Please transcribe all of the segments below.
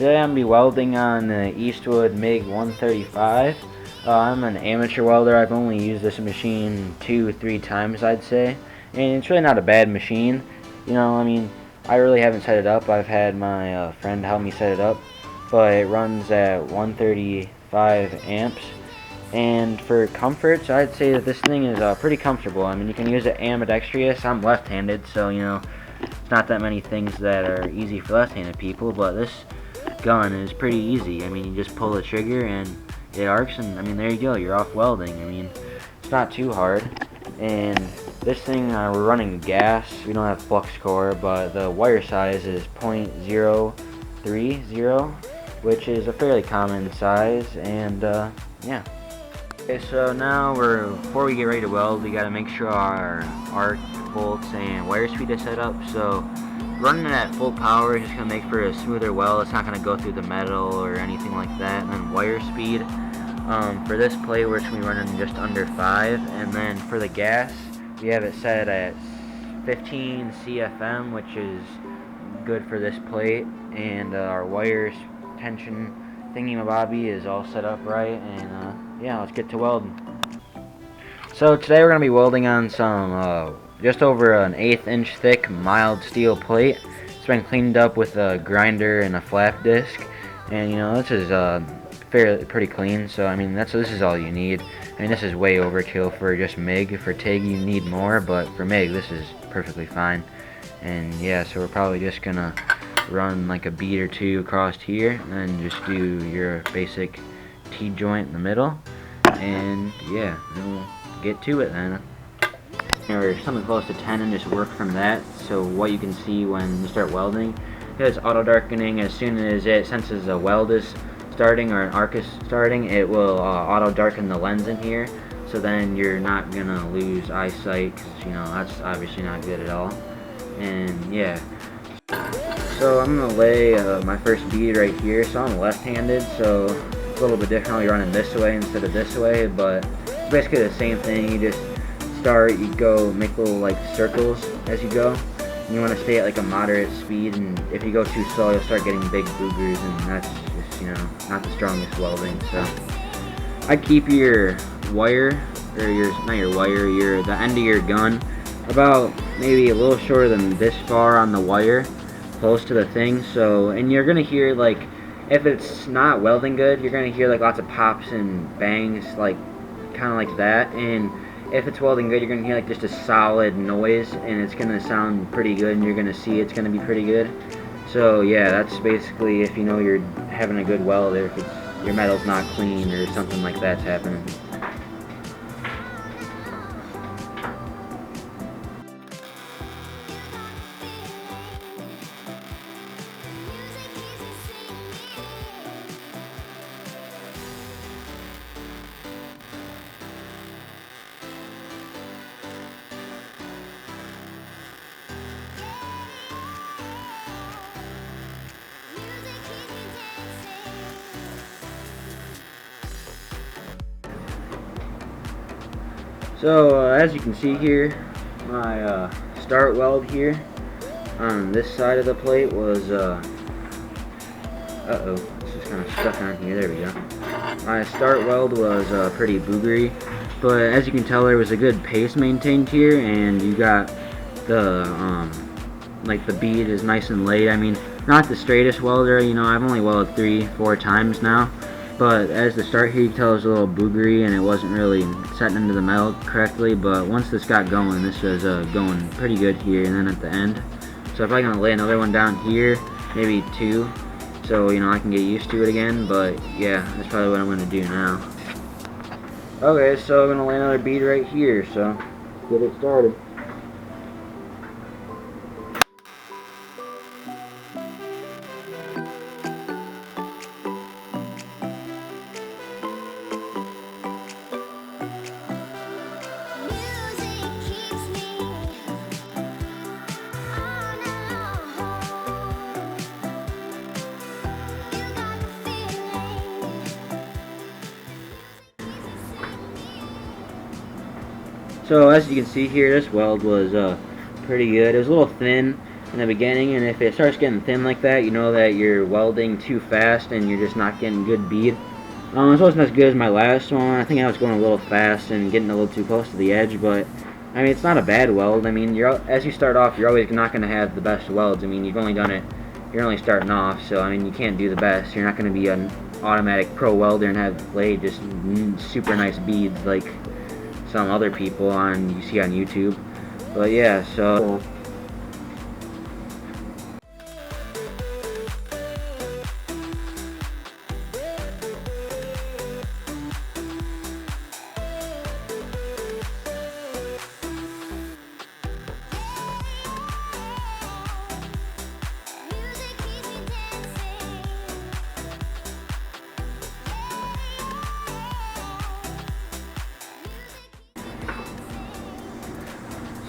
Today I'm going to be welding on the Eastwood MIG 135. I'm an amateur welder. I've only used this machine 2-3 times, I'd say, and it's really not a bad machine. I really haven't set it up. I've had my friend help me set it up, but it runs at 135 amps. And for comforts, I'd say that this thing is pretty comfortable. You can use it ambidextrous. I'm left-handed, so it's not that many things that are easy for left-handed people, but this gun is pretty easy. You just pull the trigger and it arcs, and there you go, you're off welding. It's not too hard. And this thing, we're running gas. We don't have flux core, but the wire size is .030, which is a fairly common size. And yeah. Okay, so now before we get ready to weld, we got to make sure our arc bolts and wire speed is set up. So running it at full power is just going to make for a smoother weld. It's not going to go through the metal or anything like that. And then wire speed, for this plate we're just going to be running just under 5. And then for the gas, we have it set at 15 CFM, which is good for this plate. And our wire tension thingy-mabobby is all set up right. And yeah, let's get to welding. So today we're going to be welding on some just over an 1/8 inch thick mild steel plate. It's been cleaned up with a grinder and a flap disc, and this is pretty clean. So this is all you need. This is way overkill for just MIG. For TIG you need more, but for MIG this is perfectly fine. And yeah, so we're probably just gonna run like a bead or two across here, and just do your basic T-joint in the middle, and yeah, we'll get to it then. Or something close to 10 and just work from that. So what you can see when you start welding is auto darkening. As soon as it senses a weld is starting or an arc is starting, it will auto darken the lens in here, so then you're not gonna lose eyesight, because that's obviously not good at all. And yeah, so I'm gonna lay my first bead right here. So I'm left-handed, so it's a little bit different. I'll be running this way instead of this way, but it's basically the same thing. You just start, you go make little like circles as you go, and you want to stay at like a moderate speed, and if you go too slow you'll start getting big boogers, and that's just not the strongest welding. So I'd keep your wire, or the end of your gun about maybe a little shorter than this far on the wire, close to the thing. So, and you're gonna hear, like, if it's not welding good, you're gonna hear like lots of pops and bangs, like kind of like that. And if it's welding good, you're gonna hear like just a solid noise, and it's gonna sound pretty good, and you're gonna see it's gonna be pretty good. So yeah, that's basically if you're having a good welder, if your metal's not clean or something like that's happening. So as you can see here, my start weld here on this side of the plate was it's just kind of stuck on here. There we go. My start weld was pretty boogery, but as you can tell, there was a good pace maintained here, and you got the like the bead is nice and laid. Not the straightest welder. I've only welded 3-4 times now. But as the start here, you can tell it was a little boogery, and it wasn't really setting into the metal correctly. But once this got going, this was going pretty good here, and then at the end. So I'm probably going to lay another one down here, maybe 2, so I can get used to it again. But yeah, that's probably what I'm going to do now. Okay, so I'm going to lay another bead right here, so get it started. So as you can see here, this weld was pretty good. It was a little thin. in the beginning, and if it starts getting thin like that, you know that you're welding too fast and you're just not getting good bead. It wasn't as good as my last one. I think I was going a little fast and getting a little too close to the edge, but I mean, it's not a bad weld. I mean, as you start off, you're always not going to have the best welds. I mean, you're only starting off, so I mean, you can't do the best. You're not going to be an automatic pro welder and have the blade just super nice beads like some other people you see on YouTube. But yeah, so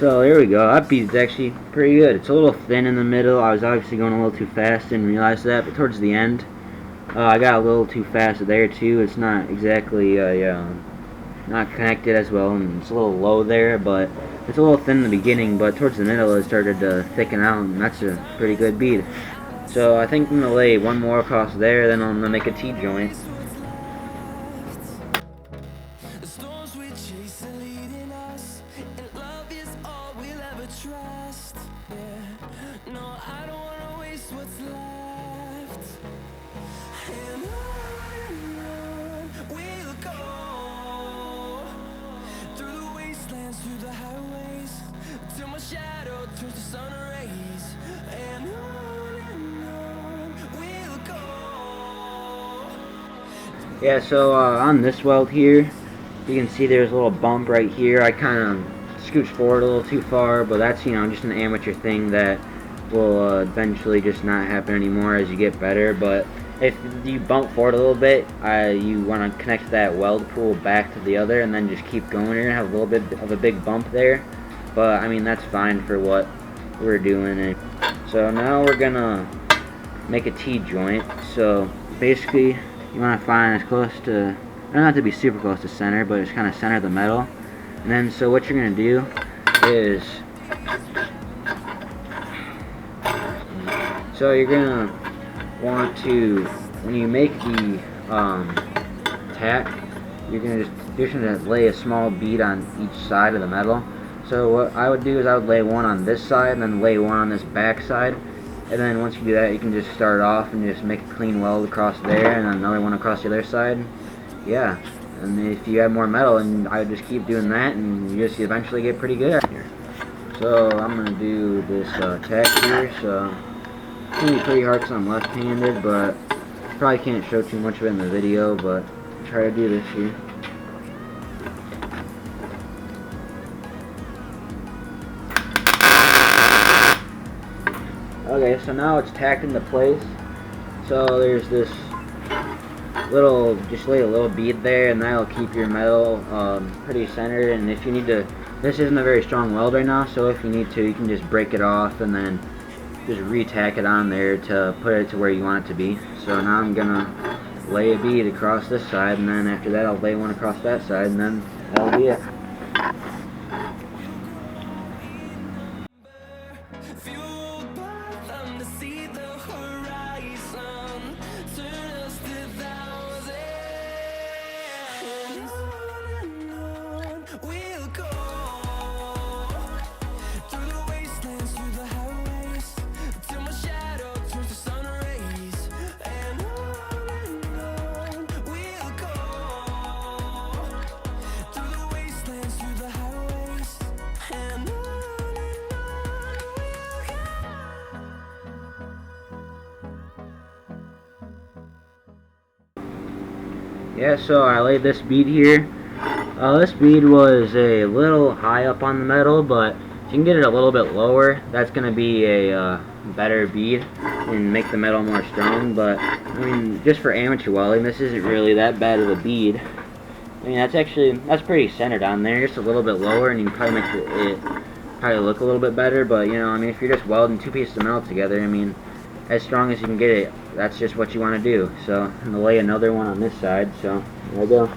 So here we go. That bead's actually pretty good. It's a little thin in the middle. I was obviously going a little too fast, didn't realize that, but towards the end, I got a little too fast there too. It's not exactly not connected as well, and it's a little low there, but it's a little thin in the beginning, but towards the middle it started to thicken out, and that's a pretty good bead. So I think I'm going to lay one more across there, then I'm going to make a T-joint. Yeah, so on this weld here, you can see there's a little bump right here. I kind of scooched forward a little too far, but that's, you know, just an amateur thing that will eventually just not happen anymore as you get better. But if you bump forward a little bit, you want to connect that weld pool back to the other and then just keep going. You're going to have a little bit of a big bump there, but I mean, that's fine for what we're doing. So now we're going to make a T-joint. So basically, you want to find as close to, not to be super close to center, but just kind of center the metal. And then, so what you're going to do is, so you're going to want to, when you make the tack, you're going to lay a small bead on each side of the metal. So what I would do is I would lay one on this side and then lay one on this back side. And then once you do that, you can just start off and just make a clean weld across there and another one across the other side. Yeah, and if you add more metal, and I would just keep doing that, and you just eventually get pretty good at it. So I'm going to do this tack here. So it's going to be pretty hard because I'm left-handed, but probably can't show too much of it in the video, but I'll try to do this here. Okay, so now it's tacked into place. So there's this little, just lay a little bead there, and that'll keep your metal pretty centered. And if you need to, this isn't a very strong weld right now, so if you need to, you can just break it off and then just re-tack it on there to put it to where you want it to be. So now I'm gonna lay a bead across this side, and then after that I'll lay one across that side, and then that'll be it. Yeah, so I laid this bead here. This bead was a little high up on the metal, but if you can get it a little bit lower, that's going to be a better bead and make the metal more strong. But I mean, just for amateur welding, this isn't really that bad of a bead. I mean, that's pretty centered on there, just a little bit lower, and you can probably make it probably look a little bit better. But you know, I mean, if you're just welding two pieces of metal together, I mean, as strong as you can get it, that's just what you want to do. So I'm going to lay another one on this side, so there we go.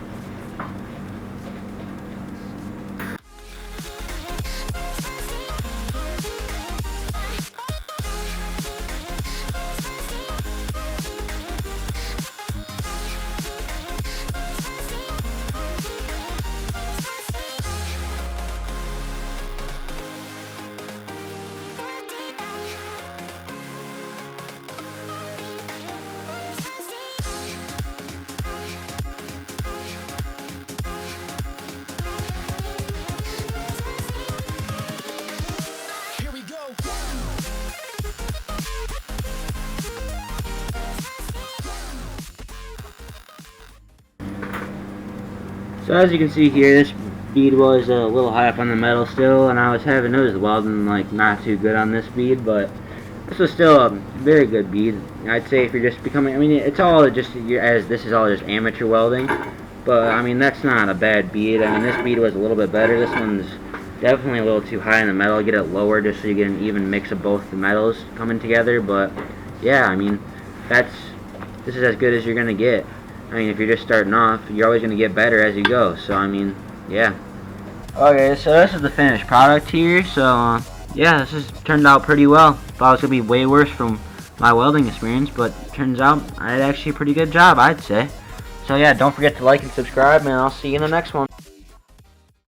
So as you can see here, this bead was a little high up on the metal still, and I was having noticed welding like not too good on this bead, but this was still a very good bead. I'd say if you're just becoming, I mean, it's all just, as this is all just amateur welding, but I mean, that's not a bad bead. I mean, this bead was a little bit better. This one's definitely a little too high in the metal. Get it lower just so you get an even mix of both the metals coming together, but yeah, I mean, this is as good as you're gonna get. I mean, if you're just starting off, you're always gonna get better as you go, so I mean, yeah. Okay, so this is the finished product here, so yeah, this has turned out pretty well. Thought it was gonna be way worse from my welding experience, but turns out I did actually a pretty good job, I'd say. So yeah, don't forget to like and subscribe, and I'll see you in the next one.